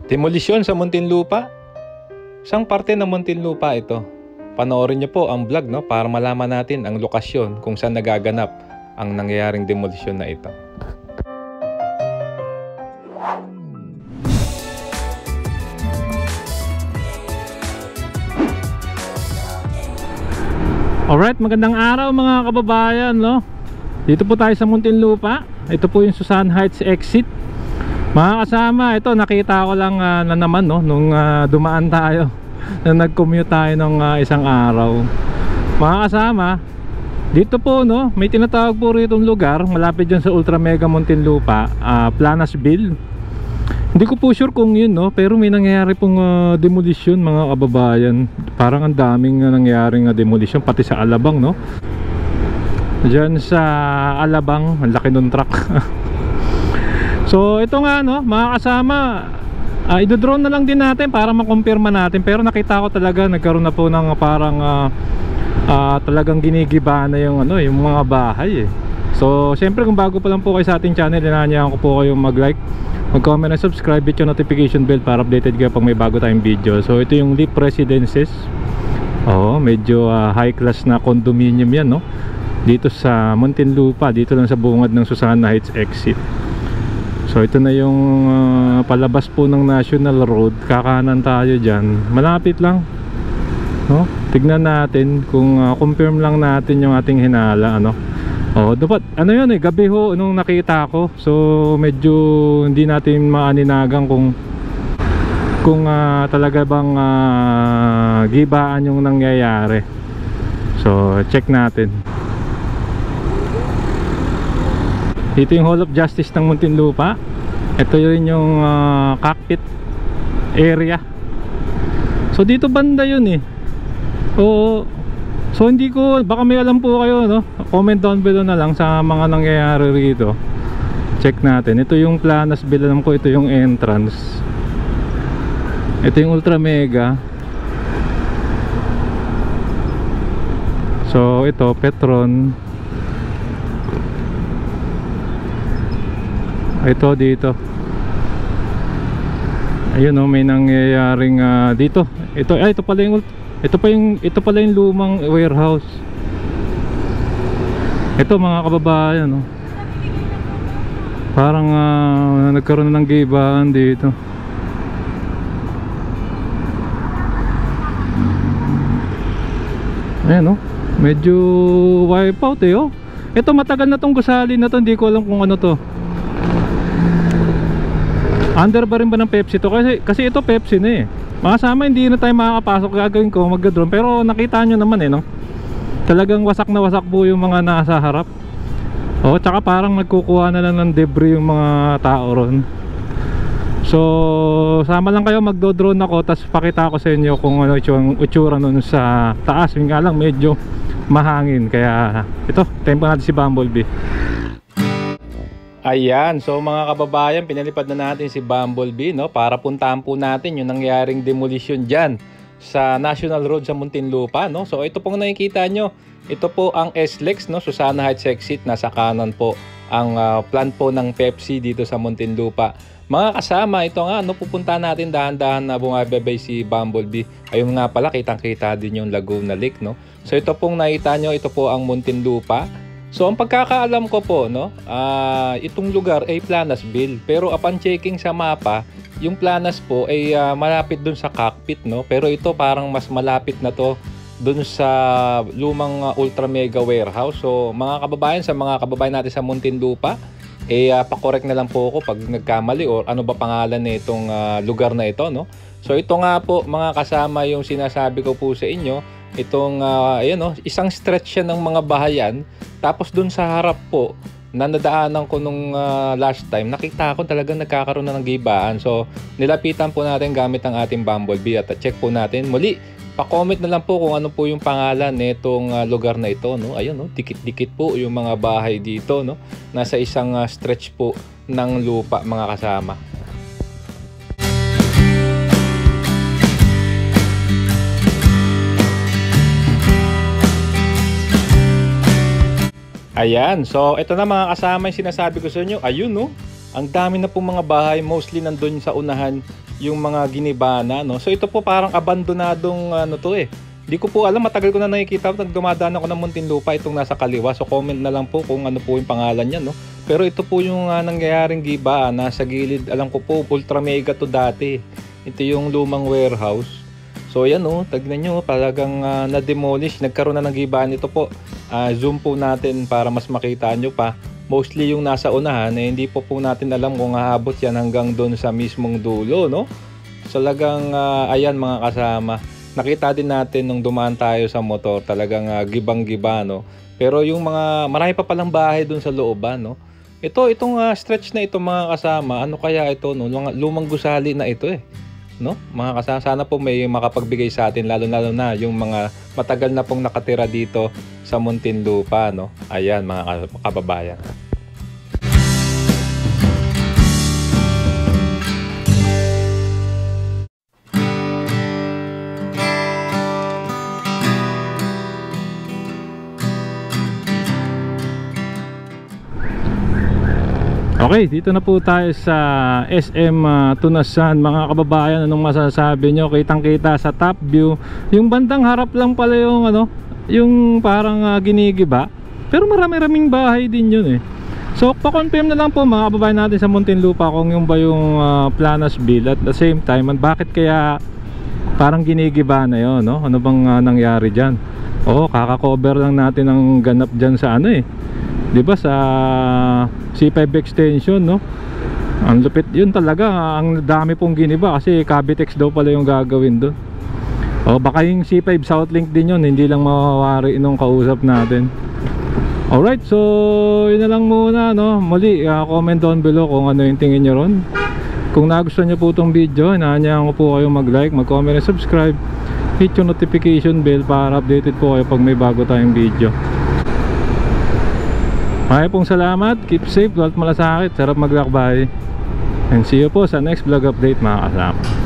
Demolisyon sa Muntinlupa. Isang parte ng Muntinlupa ito. Panoorin niyo po ang vlog, no, para malaman natin ang lokasyon kung saan nagaganap ang nangyayaring demolisyon na ito. Alright, magandang araw mga kababayan, no? Dito po tayo sa Muntinlupa. Ito po yung Susan Heights exit. Mga kasama, ito nakita ko lang na naman, no, nung dumaan tayo na nag-commute tayo ng isang araw. Mga kasama, dito po, no, may tinatawag po rito yung lugar malapit dyan sa Ultra Mega Muntinlupa, Planasville. Hindi ko po sure kung yun, no, pero may nangyayari pong demolition mga kababayan. Parang ang daming nangyayaring demolition pati sa Alabang, no. Diyan sa Alabang, ang laki ng truck. So ito nga, no, mga kasama, i-drone na lang din natin para makumpirma natin. Pero nakita ko talaga nagkaroon na po ng parang talagang ginigiba na yung, yung mga bahay eh. So siyempre kung bago pa lang po kayo sa ating channel, inaanyahan ko po kayong mag-like, mag-comment and subscribe, hit yung notification bell para updated kayo pag may bago tayong video. So ito yung Leap Residences. Medyo high class na condominium yan, no, dito sa Muntinlupa, dito lang sa bungad ng Susana Heights exit. So ito na yung palabas po ng National Road. Kakanan tayo dyan, malapit lang, no? Tignan natin kung confirm lang natin yung ating hinala, dapat yun eh, gabi ho nung nakita ko. So medyo hindi natin maaninagan kung talaga bang gibaan yung nangyayari. So check natin. Dito yung Hall of Justice ng Muntinlupa. Ito rin yung cockpit area. So dito banda yun eh. Oo. So hindi ko, baka may alam po kayo, no? Comment down below na lang sa mga nangyayari rito. Check natin. Ito yung Planasville, alam ko ito yung entrance. Ito yung Ultra Mega. So ito Petron. Ito dito. Ayun, may nangyayaring dito. Ito pala yung lumang warehouse. Ito mga kababayan, no. Parang nagkaroon na ng gibaan dito. Ayan, no. Medyo wipe out eh, oh. Ito matagal na tong gusali na to, hindi ko alam kung ano to. Under ba rin ba ng Pepsi to? Kasi ito Pepsi na eh. Makasama hindi na tayo makakapasok. Gagawin ko mag-drone. Pero nakita nyo naman eh, no? Talagang wasak na wasak po yung mga nasa harap. Tsaka parang nagkukuha na lang ng debris yung mga tao ron. So sama lang kayo, magdo-drone ako, tapos pakita ko sa inyo kung ano yung itsura nun sa taas. Yung nga lang medyo mahangin. Kaya ito, tempo natin si Bumblebee. Ayan, so mga kababayan, pinalipad na natin si Bumblebee, no, para puntahan po natin yung nangyaring demolition dyan sa National Road sa Muntinlupa, no. So ito pong nakikita nyo, ito po ang SLEX, no, Susana Heights exit. Nasa kanan po ang plant po ng Pepsi dito sa Muntinlupa. Mga kasama, ito nga, no, pupunta natin dahan-dahan na bumababay si Bumblebee. Ayun nga pala, kitang-kita din yung Laguna Lake, no. So ito pong nakita nyo, ito po ang Muntinlupa. So ang pagkakaalam ko po, no, itong lugar ay Planasville. Pero upon checking sa mapa, yung Planas po ay malapit dun sa cockpit, no. Pero ito parang mas malapit na to dun sa lumang Ultra Mega Warehouse. So mga kababayan, sa mga kababayan natin sa Muntinlupa, pa-correct na lang po ako pag nagkamali or ano ba pangalan nitong lugar na ito, no. So ito nga po mga kasama yung sinasabi ko po sa inyo. Itong ayan, no, isang stretch siya ng mga bahayan. Tapos dun sa harap po na nadaanan ko nung last time, nakita ko talagang nagkakaroon na ng gibaan. So nilapitan po natin gamit ang ating Bumblebee at check po natin. Muli, pa-comment na lang po kung ano po yung pangalan nitong lugar na ito, no. Ayun, no, dikit-dikit po yung mga bahay dito, no. Nasa isang stretch po ng lupa mga kasama. Ayan, so ito na mga kasama yung sinasabi ko sa inyo. Ayun, no, ang dami na pong mga bahay, mostly nandun sa unahan yung mga ginibana, no? So ito po parang abandonadong ano to eh. Di ko po alam, matagal ko na nakikita, dumadaan ako ng Muntinlupa itong nasa kaliwa. So comment na lang po kung ano po yung pangalan niya, no? Pero ito po yung nangyayaring giba, nasa gilid, alam ko po, ultra mega to dati. Ito yung lumang warehouse. So yan oh, tignan nyo, talagang na-demolish, nagkaroon na ng gibaan ito po. Zoom po natin para mas makita nyo pa. Mostly yung nasa unahan, hindi po natin alam kung haabot yan hanggang doon sa mismong dulo, no? So talagang ayan mga kasama, nakita din natin nung dumaan tayo sa motor, talagang gibang-giba, no? Pero yung mga, marami pa palang bahay doon sa looban, no? Itong stretch na ito mga kasama, ano kaya ito, no? Lumang gusali na ito eh. No? Mga kasama, sana po may makapagbigay sa atin, lalo na yung mga matagal na pong nakatira dito sa Muntinlupa, no? Ayan mga kababayan. Okay, dito na po tayo sa SM Tunasan mga kababayan. Anong masasabi nyo? Kitang-kita sa top view. Yung bandang harap lang pala yung ano, yung parang ginigiba. Pero marami-raming bahay din yun eh. So pa-confirm na lang po mga kababayan natin sa Muntinlupa kung yung ba yung Planasville. At the same time, bakit kaya parang ginigiba na yun, no? Ano bang nangyari dyan? Oo, kaka-cover lang natin ang ganap dyan sa ano eh, diba, sa C5 extension, no? Ang lupit yun talaga, ang dami pong giniba kasi Cavitex daw pala yung gagawin doon. O baka yung C5 Southlink din yun, hindi lang mawawari nung kausap natin. Alright, so yun na lang muna, no? Muli, comment down below kung ano yung tingin nyo ron. Kung nagustuhan nyo po itong video, inaanyahan ko po kayo mag-like, mag-comment, and subscribe. Hit yung notification bell para updated po kayo pag may bago tayong video. Maraming pong salamat, keep safe, huwag malasakit, sarap maglakbay. And see you po sa next vlog update mga kasama.